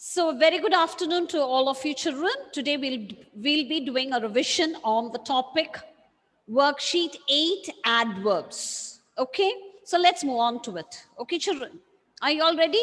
So very good afternoon to all of you children. Today we'll be doing a revision on the topic worksheet 8 adverbs. Okay, so let's move on to it. Okay children, are you all ready?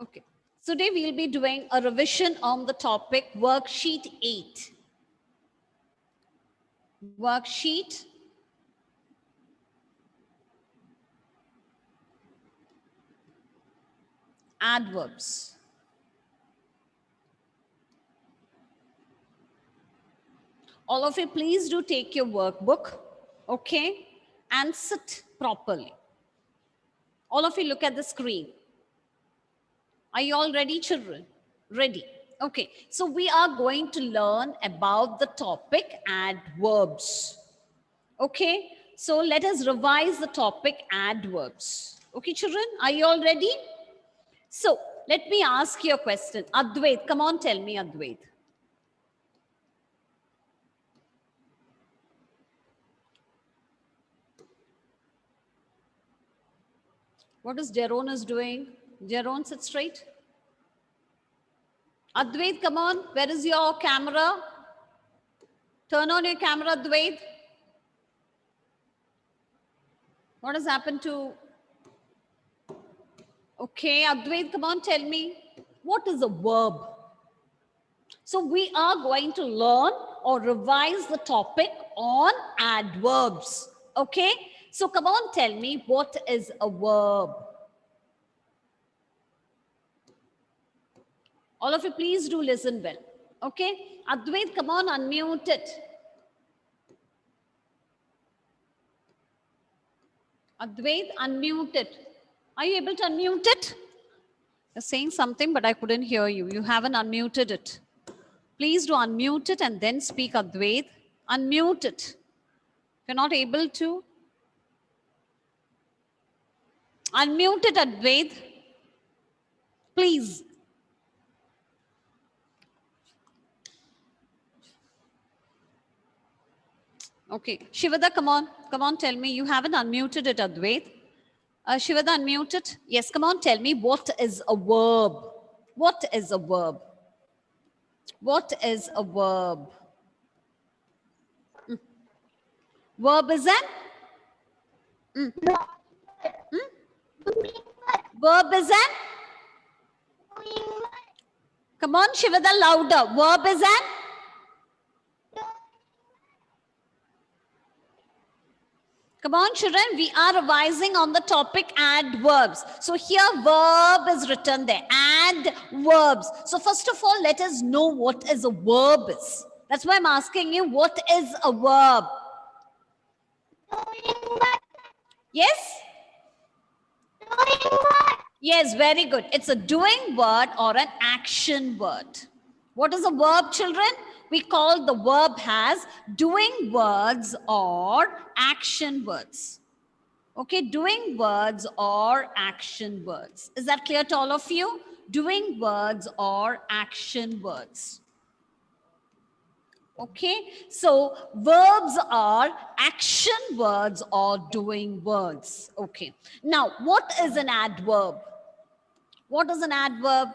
Okay, so today we'll be doing a revision on the topic worksheet 8. Worksheet adverbs. All of you, please do take your workbook, okay, and sit properly. All of you look at the screen. Are you all ready, children? Ready. Okay, so we are going to learn about the topic adverbs. Okay, so let us revise the topic adverbs. Okay, children, are you all ready? So let me ask you a question. Advait, come on, tell me, Advait. What is Jeroen is doing? Jeroen, sit straight. Advait, come on. Where is your camera? Turn on your camera, Advait. What has happened to... Okay, Advait, come on, tell me. What is a verb? So we are going to learn or revise the topic on adverbs. Okay, so come on, tell me, what is a verb? All of you, please do listen well. Okay, Advait, come on, unmute it. Advait, unmute it. Are you able to unmute it? You're saying something, but I couldn't hear you. You haven't unmuted it. Please do unmute it and then speak, Advait. Unmute it. If you're not able to, unmute it, Advait. Please. Okay. Shivada, come on. Come on, tell me. You haven't unmuted it, Advait. Shivada, unmute it. Yes, come on, tell me. What is a verb? What is a verb? What is a verb? Verb is an? Verb is an? Come on, Shivada, louder. Verb is an? Come on, children, we are revising on the topic adverbs. So here verb is written there, adverbs. So first of all, let us know what is a verb is. That's why I'm asking you, what is a verb? Yes? Yes, very good. It's a doing word or an action word. What is a verb, children? We call the verb as doing words or action words. Okay, doing words or action words. Is that clear to all of you? Doing words or action words. Okay, so verbs are action words or doing words. Okay, now what is an adverb? What is an adverb?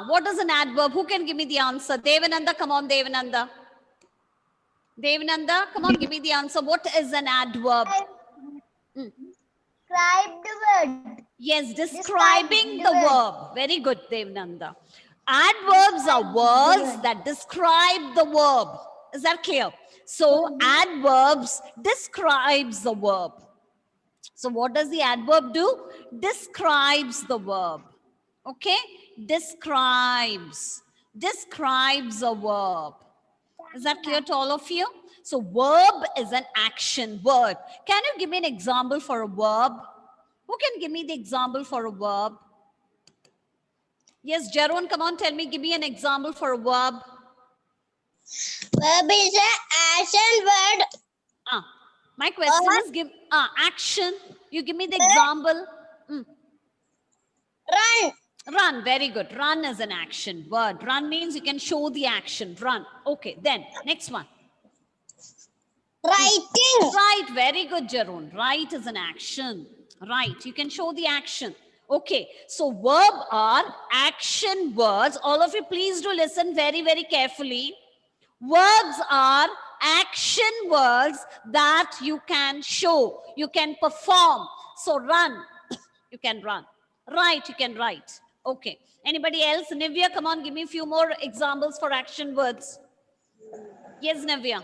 What is an adverb? Who can give me the answer? Devananda, come on, Devananda. Devananda, come on, give me the answer. What is an adverb? Describe the word. Yes, describing the verb. Very good, Devananda. Adverbs are words that describe the verb. Is that clear? So adverbs describes the verb. So what does the adverb do? Describes the verb. Okay? Describes a verb. Is that clear to all of you? So verb is an action word. Can you give me an example for a verb? Who can give me the example for a verb? Yes, Jeroen, come on, tell me, give me an example for a verb. Verb is an action word. My question is give action. You give me the example. Run. Run, very good. Run is an action word. Run means you can show the action. Run. Okay, then next one. Writing. Right, very good, Jeroen. Write is an action. Right, you can show the action. Okay, so verb are action words. All of you, please do listen very, very carefully. Verbs are action words that you can show, you can perform. So run, you can run. Write, you can write. Okay. Anybody else? Nivya, come on, give me a few more examples for action words. Yes, Nivya.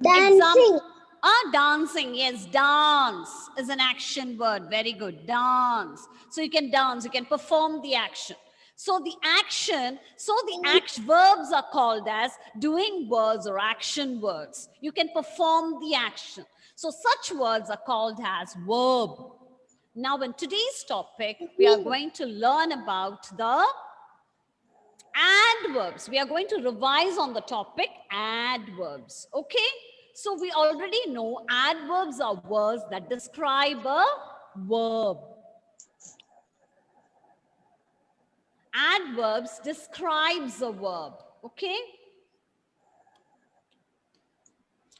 Dancing. Dancing. Yes, dance is an action word. Very good. Dance. So you can dance, you can perform the action. So the verbs are called as doing words or action words. You can perform the action. So such words are called as verb. Now in today's topic, we are going to learn about the adverbs. We are going to revise on the topic adverbs. Okay? So we already know adverbs are words that describe a verb. Adverbs describes a verb. Okay?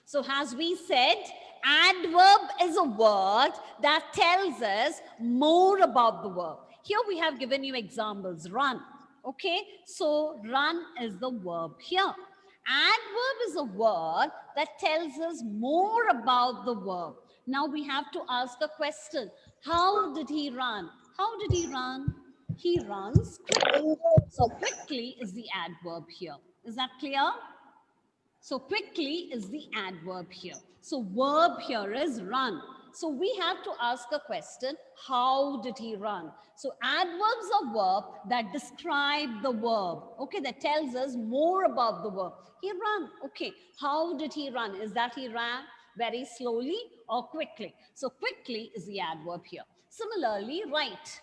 So as we said, adverb is a word that tells us more about the verb. Here we have given you examples. Run. Okay, so run is the verb here. Adverb is a word that tells us more about the verb. Now we have to ask a question. How did he run? How did he run? He runs quickly. So quickly is the adverb here. Is that clear? So quickly is the adverb here. So verb here is run. So we have to ask a question, how did he run? So adverbs are verb that describe the verb. Okay, that tells us more about the verb. He ran. Okay, how did he run? Is that he ran very slowly or quickly? So quickly is the adverb here. Similarly, write.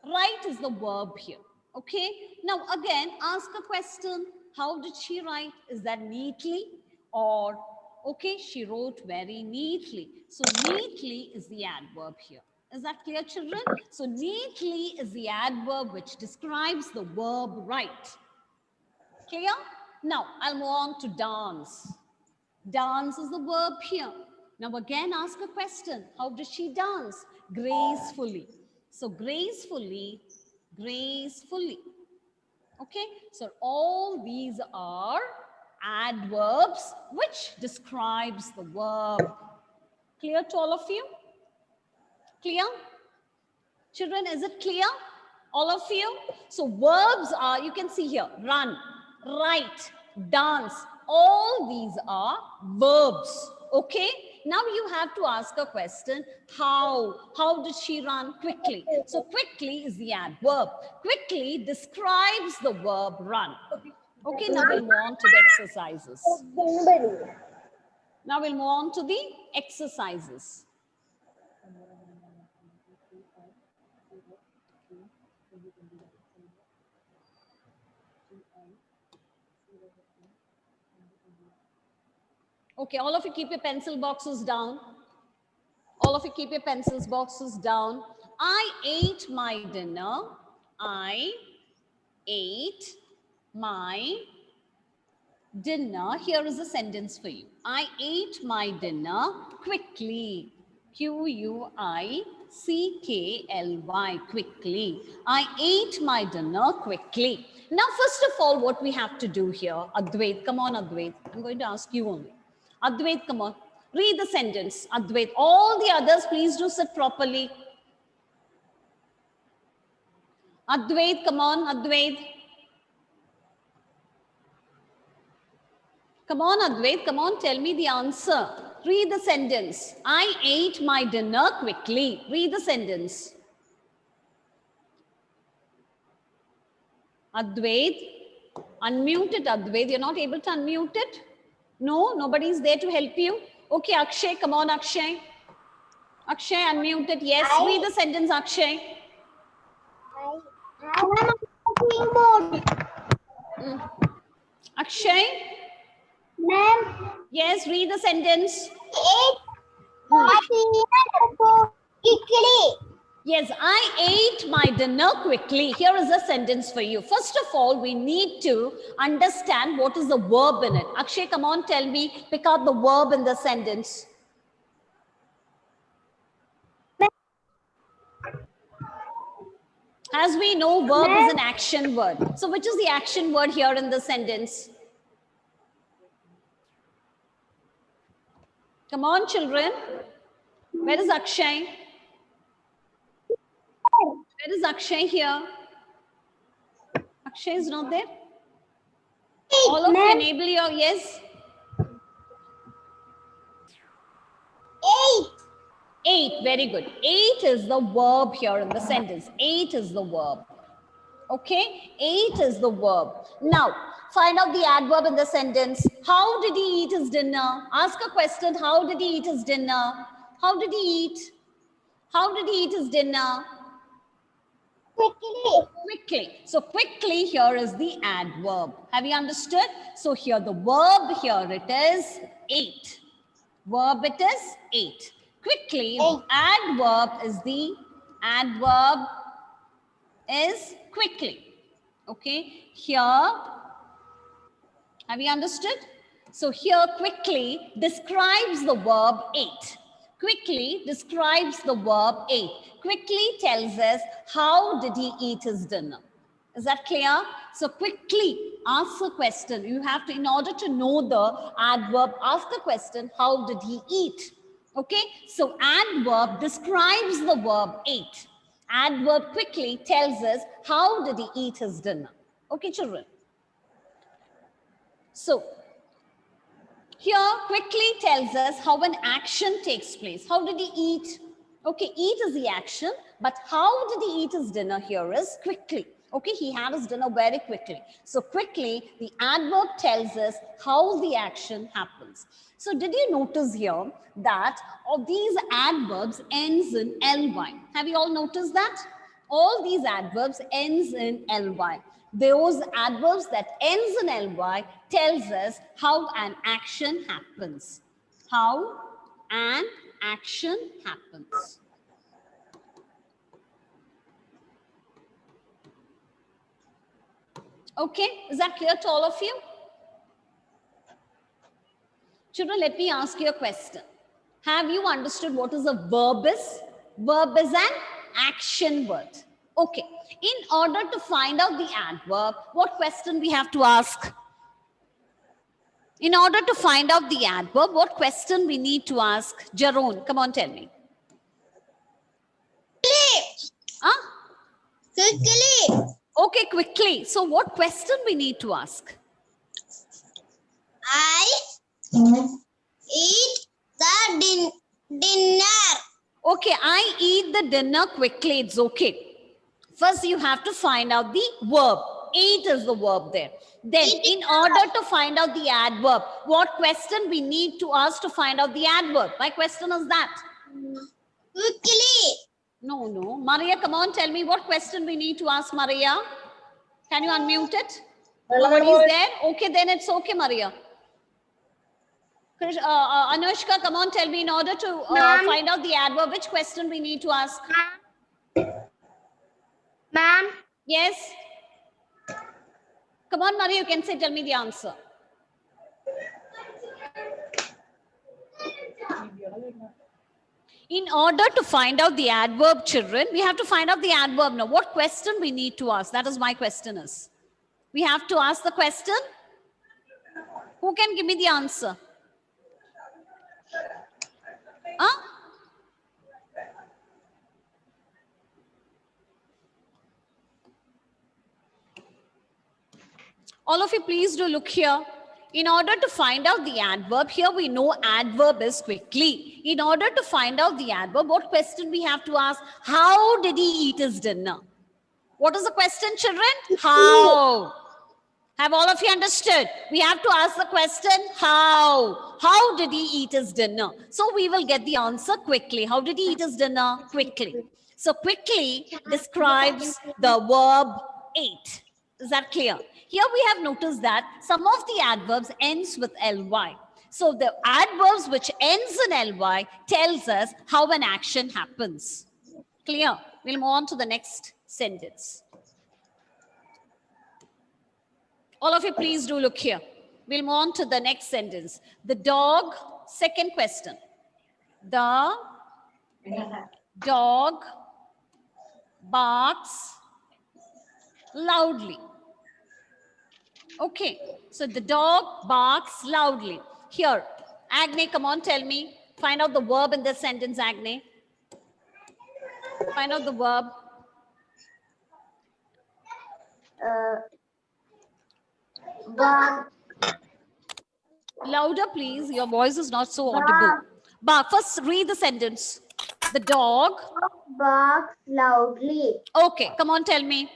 Write is the verb here. Okay, now again, ask a question. How did she write? Is that neatly or okay, she wrote very neatly. So neatly is the adverb here. Is that clear, children? So neatly is the adverb which describes the verb write. Clear? Now I'll move on to dance. Dance is the verb here. Now again, ask a question. How did she dance? Gracefully. So gracefully, gracefully. Okay, so all these are adverbs which describes the verb. Clear to all of you? Clear? Children, is it clear? All of you? So verbs are, you can see here, run, write, dance. All these are verbs. Okay? Now you have to ask a question, how? How did she run? Quickly. So quickly is the adverb. Quickly describes the verb run. Okay, now we'll move on to the exercises. Now we'll move on to the exercises. Okay, all of you keep your pencil boxes down. All of you keep your pencils boxes down. I ate my dinner. I ate my dinner. Here is a sentence for you. I ate my dinner quickly. Q-U-I-C-K-L-Y, quickly. I ate my dinner quickly. Now, first of all, what we have to do here, Advait, come on, Advait. I'm going to ask you only. Advait, come on. Read the sentence, Advait. All the others, please do sit properly. Advait, come on, Advait. Come on, Advait, come on, tell me the answer. Read the sentence. I ate my dinner quickly. Read the sentence. Advait, unmute it, Advait. You're not able to unmute it? No, nobody's there to help you. Okay, Akshay, come on, Akshay. Akshay, unmuted. Yes, read the sentence, Akshay. Akshay, Ma'am, yes, read the sentence. quickly. Yes, I ate my dinner quickly. Here is a sentence for you. First of all, we need to understand what is the verb in it. Akshay, come on, tell me, pick out the verb in the sentence. As we know, verb is an action word. So which is the action word here in the sentence? Come on, children. Where is Akshay? Where is Akshay here? Akshay is not there. All of you enable your, yes? 8. 8, very good. 8 is the verb here in the sentence. 8 is the verb. Okay, 8 is the verb. Now, find out the adverb in the sentence. How did he eat his dinner? Ask a question. How did he eat his dinner? How did he eat? How did he eat his dinner? Quickly. Quickly. So quickly here is the adverb. Have you understood? So here the verb here it is 8. Verb it is 8. Quickly, the adverb is quickly. Okay. Here, have you understood? So here quickly describes the verb 8. Quickly describes the verb 8. Quickly tells us how did he eat his dinner. Is that clear? So quickly ask a question. You have to, in order to know the adverb, ask the question, how did he eat? Okay, so adverb describes the verb 8. Adverb quickly tells us how did he eat his dinner. Okay, children. So here quickly tells us how an action takes place. How did he eat? Okay, eat is the action, but how did he eat his dinner here is quickly. Okay, he had his dinner very quickly. So quickly, the adverb tells us how the action happens. So did you notice here that all these adverbs ends in ly? Have you all noticed that? All these adverbs ends in ly. Those adverbs that ends in ly tells us how an action happens. How an action happens. Okay, is that clear to all of you? Children, let me ask you a question. Have you understood what is a verb is? Verb is an action word. Okay, in order to find out the adverb, what question we have to ask? In order to find out the adverb, what question we need to ask? Jaron, come on, tell me. Huh? Quickly. Okay, quickly. So what question we need to ask? I eat the dinner. Okay, I eat the dinner quickly. It's okay. First, you have to find out the verb. Eat is the verb there. Then, in order to find out the adverb, what question we need to ask to find out the adverb? My question is that. Quickly. No. Maria, come on, tell me what question we need to ask Maria. Can you unmute it? Nobody's there? Okay, then it's okay, Maria. Anushka, come on, tell me in order to find out the adverb, which question we need to ask? Ma'am. Yes? Come on, Maria, you can say, tell me the answer. In order to find out the adverb, children, we have to find out the adverb now. What question we need to ask? That is my question is. We have to ask the question. Who can give me the answer? Huh? All of you, please do look here. In order to find out the adverb, here we know adverb is quickly. In order to find out the adverb, what question we have to ask? How did he eat his dinner? What is the question, children? How? Have all of you understood? We have to ask the question, how? How did he eat his dinner? So we will get the answer quickly. How did he eat his dinner? Quickly. So quickly describes the verb ate. Is that clear? Here we have noticed that some of the adverbs ends with ly. So the adverbs which ends in ly tells us how an action happens. Clear? We'll move on to the next sentence. All of you, please do look here. We'll move on to the next sentence. The dog, second question. The dog barks loudly. Okay, so the dog barks loudly. Here, Agne, come on, tell me. Find out the verb in this sentence, Agne. Find out the verb. Bark. Louder, please. Your voice is not so audible. Bark. First, read the sentence. The dog. Barks loudly. Okay, come on, tell me.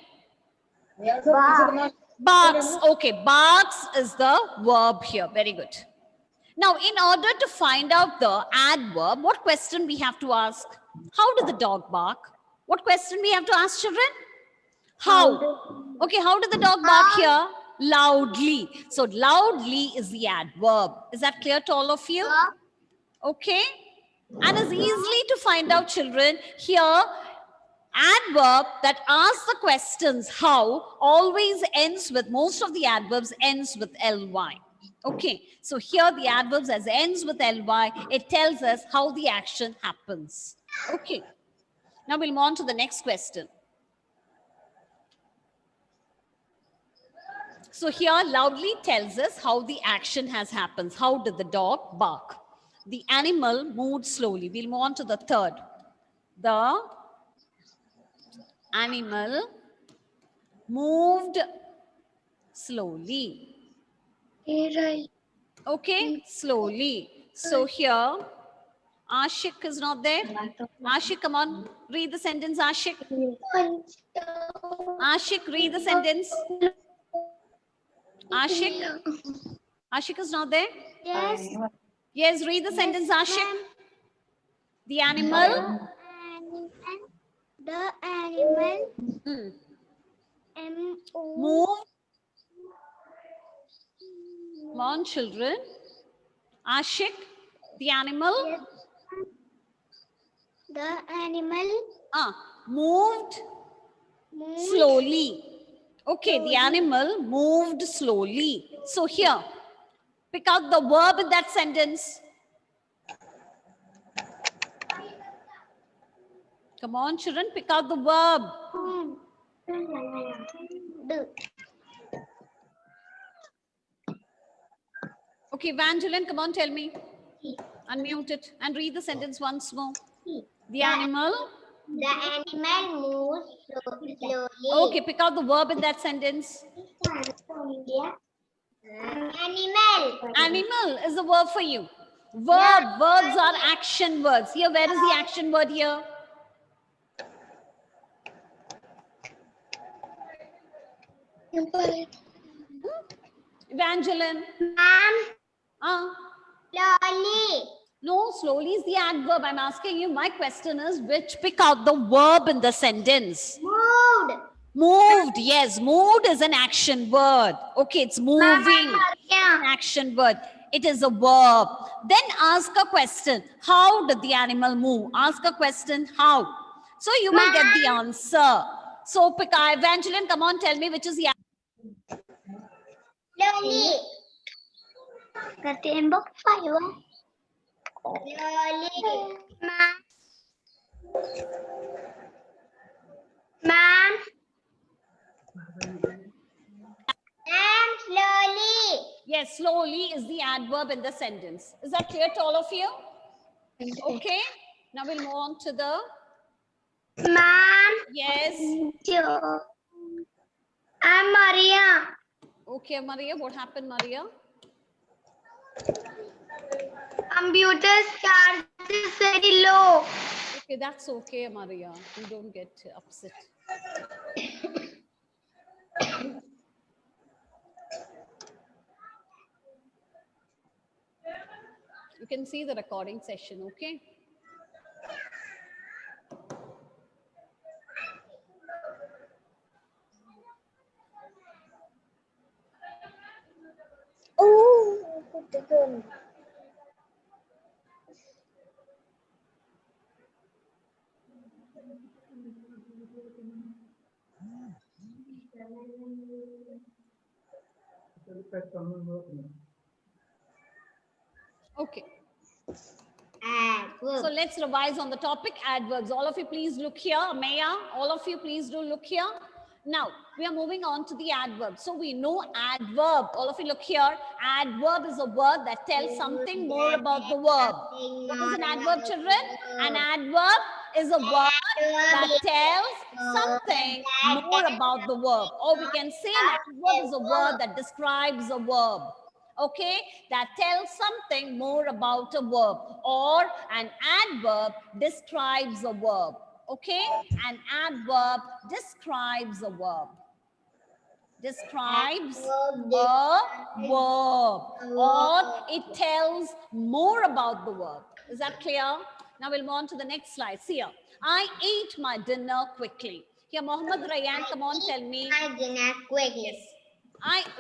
Bark. Barks. Okay, barks is the verb here. Very good. Now, in order to find out the adverb, what question we have to ask? How did the dog bark? What question we have to ask, children? How? Okay, how did the dog bark here? Loudly. So, loudly is the adverb. Is that clear to all of you? Okay. And it's easily to find out, children. Here, adverb that asks the questions how always ends with, most of the adverbs ends with ly. Okay, so here the adverbs as ends with ly, it tells us how the action happens. Okay, now we'll move on to the next question. So here loudly tells us how the action has happened. How did the dog bark? The animal moved slowly. We'll move on to the third. The animal moved slowly. Okay, slowly. So here, Ashik is not there. Ashik, come on, read the sentence, Ashik. Ashik, read the sentence. Ashik? Ashik is not there? Yes. Yes, read the sentence, Ashik. The animal. The animal Hmm. M-O Move. Come on, children. Ashik, the animal. The animal Moved moved slowly. Okay, the animal moved slowly. So here, pick out the verb in that sentence. Come on, children, pick out the verb. the Okay, Evangeline, come on, tell me. Unmute it and read the sentence once more. The animal. The animal moves slowly. Okay, pick out the verb in that sentence. Animal. Animal is the verb for you. Verb, verbs are action words. Here, where is the action word here? Evangeline. Slowly. No, slowly is the adverb. I'm asking you, my question is, which pick out the verb in the sentence? Moved. Moved, yes, moved is an action word. Okay, it's moving, an action word. It is a verb. Then ask a question. How did the animal move? Ask a question, how? So you will get the answer. So pick Evangeline, come on, tell me which is the Slowly. Tembok fire. Slowly. Ma'am. Ma'am, slowly. Yes, slowly is the adverb in the sentence. Is that clear to all of you? Okay. Now we'll move on to the. Ma'am. Yes. I'm Maria. Okay, Maria. What happened, Maria? Computer charge is very low. Okay, that's okay, Maria. You don't get upset. You can see the recording session, okay? Oh, good. Okay. Adverb. So let's revise on the topic adverbs. All of you please look here. Maya, all of you please do look here. Now, we are moving on to the adverb. So we know adverb. All of you look here. Adverb is a word that tells something more about the verb. What is an adverb, children? An adverb is a word that tells something more about the verb. Or we can say an adverb is a word that describes a verb. Okay, that tells something more about a verb, or an adverb describes a verb. Okay, an adverb describes a verb. Describes a verb, or it tells more about the verb. Is that clear? Now we'll move on to the next slide. See here. I ate my dinner quickly. Here, Mohammed Rayan, come on, tell me. My dinner quickly. Yes.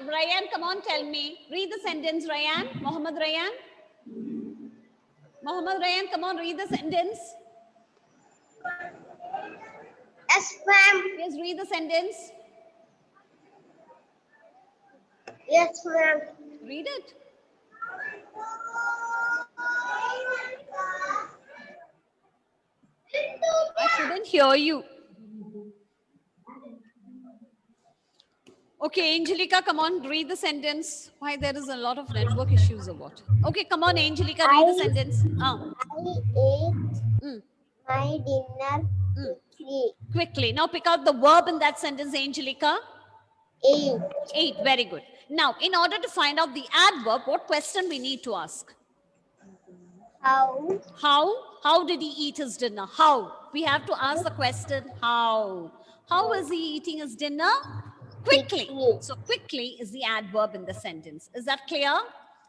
Ryan, come on, tell me. Read the sentence, Ryan. Mohammed Ryan. Mohammed Ryan, come on, read the sentence. Yes, ma'am. Yes, read the sentence. Yes, ma'am. Read it. I couldn't hear you. Okay, Angelica, come on, read the sentence. Why, there is a lot of network issues or what? Okay, come on, Angelica, read the sentence. I ate Mm, my dinner mm. quickly. Quickly. Now pick out the verb in that sentence, Angelica. Ate. Ate, very good. Now, in order to find out the adverb, what question we need to ask? How? How did he eat his dinner? How? We have to ask the question, how? How is he eating his dinner? Quickly. Quickly. So quickly is the adverb in the sentence. Is that clear?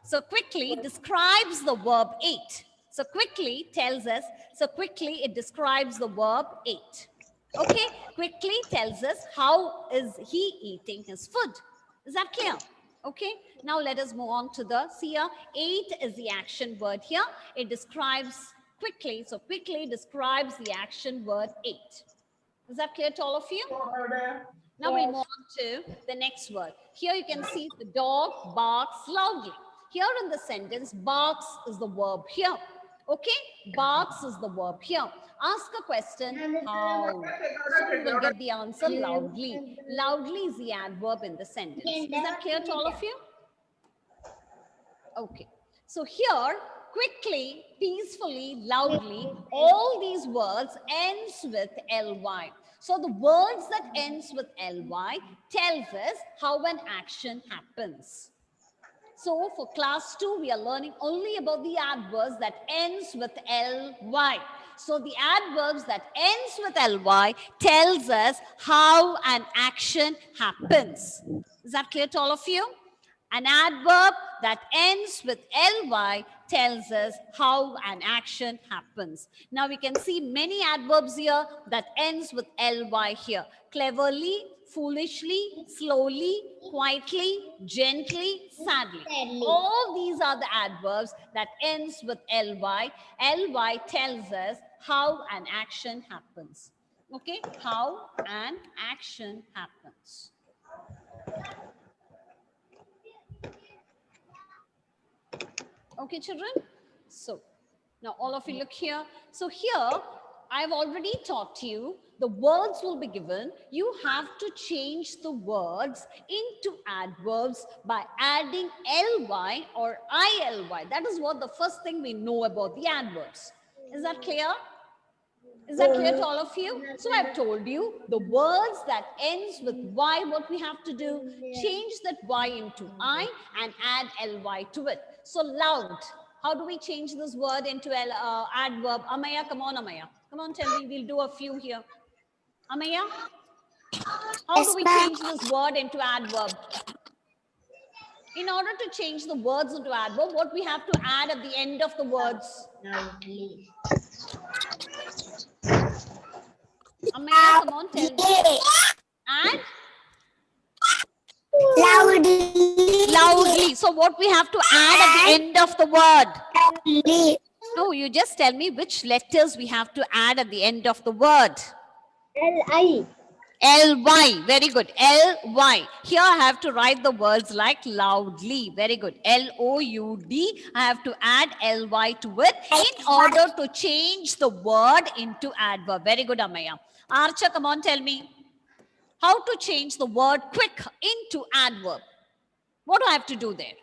So quickly describes the verb ate. So quickly tells us, so quickly it describes the verb ate. Okay, quickly tells us how is he eating his food. Is that clear? Okay, now let us move on to the, see here, ate is the action word here. It describes quickly, so quickly describes the action word ate. Is that clear to all of you? Now we'll move on to the next word. Here you can see the dog barks loudly. Here in the sentence, barks is the verb here. Okay, barks is the verb here. Ask a question, how? So you will get the answer loudly. Loudly is the adverb in the sentence. Is that clear to all of you? Okay. So here, quickly, peacefully, loudly, all these words ends with ly. So the words that ends with ly tells us how an action happens. So for class 2, we are learning only about the adverbs that ends with ly. So the adverbs that ends with ly tells us how an action happens. Is that clear to all of you? An adverb that ends with ly tells us how an action happens. Now we can see many adverbs here that ends with ly here. Cleverly, foolishly, slowly, quietly, gently, sadly. All these are the adverbs that ends with ly. Ly tells us how an action happens. Okay, how an action happens. Okay, children? So, now all of you look here. So here, I've already taught you the words will be given. You have to change the words into adverbs by adding ly or illy. That is what the first thing we know about the adverbs. Is that clear? Is that clear to all of you? So I've told you the words that ends with y, what we have to do, change that y into I and add ly to it. So loud, how do we change this word into adverb? Amaya, come on, Amaya. Come on, tell me, we'll do a few here. Amaya, how do we change this word into adverb? In order to change the words into adverb, what we have to add at the end of the words? Loudly. Amaya, come on, tell me. Add Loudly. loudly. So what we have to add at the end of the word? Loudly. No, you just tell me which letters we have to add at the end of the word. L-I. L-Y, very good. L-Y. Here I have to write the words like loudly. Very good. L-O-U-D. I have to add L-Y to it in order to change the word into adverb. Very good, Amaya. Archa, come on, tell me. How to change the word quick into adverb? What do I have to do there?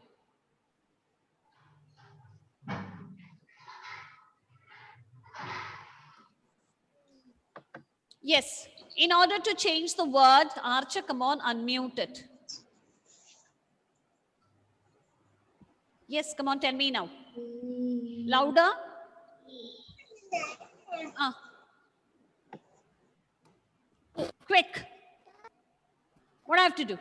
Yes. In order to change the word, Archa, come on, unmute it. Yes, come on, tell me now. Louder. Quick. What do I have to do?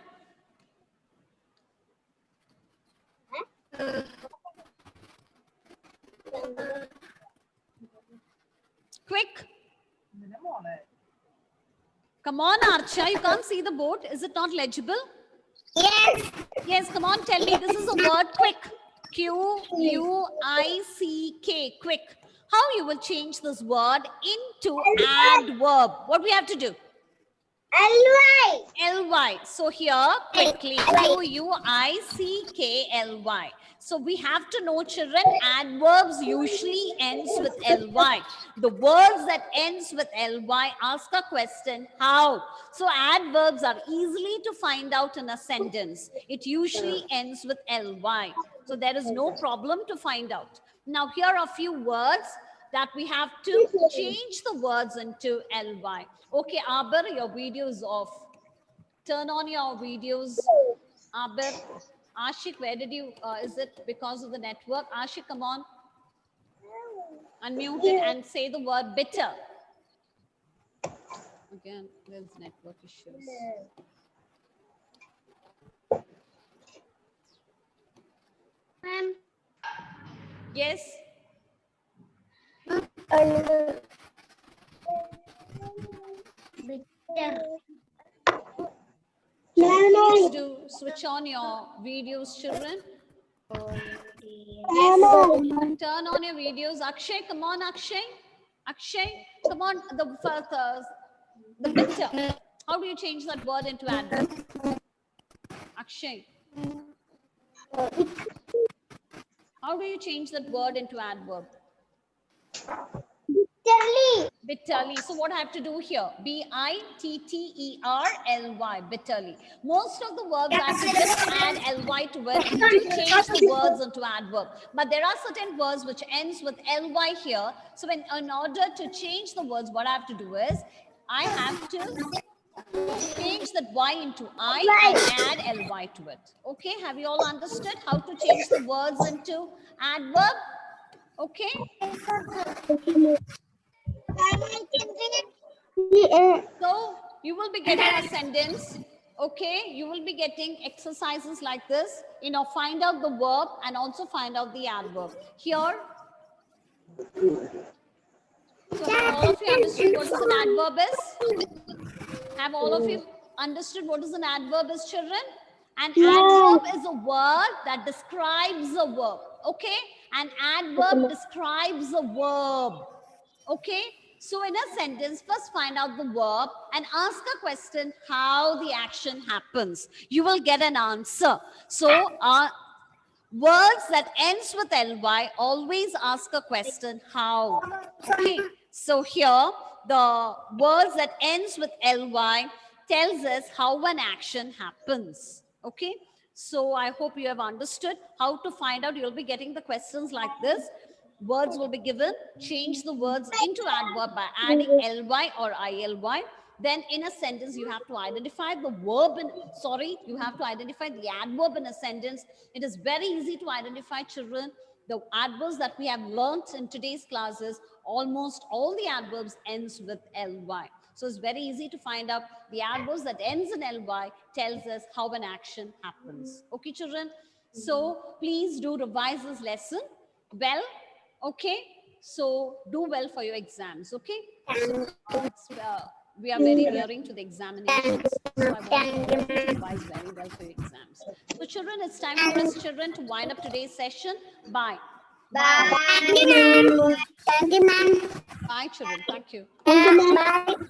Quick. Come on, Archa. You can't see the board. Is it not legible? Yes. Yes, come on, tell me. This is a word quick. Q-U-I-C-K. Quick. How you will change this word into adverb? What we have to do? L-Y. L-Y. So here, quickly, Q-U-I-C-K-L-Y. So we have to know, children, adverbs usually ends with L-Y. The words that ends with L-Y, ask a question, how? So adverbs are easily to find out in a sentence. It usually ends with L-Y. So there is no problem to find out. Now here are a few words that we have to change the words into L-Y. Okay, Aber, your video is off. Turn on your videos. Aber, Ashik, where did you, is it because of the network? Ashik, come on. Unmute it and say the word bitter. Again, there's network issues. Ma'am. Yes? Please do switch on your videos, children. Yes. Turn on your videos. Akshay, come on, Akshay. Akshay, come on. The bitter. How do you change that word into adverb? Akshay. How do you change that word into adverb? Bitterly. Bitterly. So what I have to do here? B-I-T-T-E-R-L-Y. Bitterly. Most of the verbs I have to just add L-Y to it to change the words into adverb. But there are certain words which ends with L-Y here. So in order to change the words, what I have to do is I have to change that Y into I and add L-Y to it. Okay, have you all understood how to change the words into adverb? Okay. So you will be getting a sentence. Okay, you will be getting exercises like this. Find out the verb and also find out the adverb. Here. So have all of you understood what is an adverb is? Have all of you understood what is an adverb is, children? An adverb is a word that describes a verb. Okay? An adverb describes a verb. Okay? So in a sentence, first find out the verb and ask a question how the action happens. You will get an answer. So words that ends with ly always ask a question how. Okay? So here the words that ends with ly tells us how an action happens. Okay? So I hope you have understood how to find out. You'll be getting the questions like this. Words will be given, change the words into adverb by adding ly or illy. Then in a sentence, you have to identify the verb you have to identify the adverb in a sentence. It is very easy to identify, children. The adverbs that we have learnt in today's classes, almost all the adverbs ends with ly. So it's very easy to find out the adverbs that ends in ly tells us how an action happens. Okay, children? So please do revise this lesson well. Okay. So do well for your exams. Okay. So we are very nearing to the examinations. So I want you to revise very well for your exams. So children, it's time for us children to wind up today's session. Bye. Bye. Thank you, ma'am. Thank you, ma'am. Bye children. Thank you. Thank you, ma'am. Bye.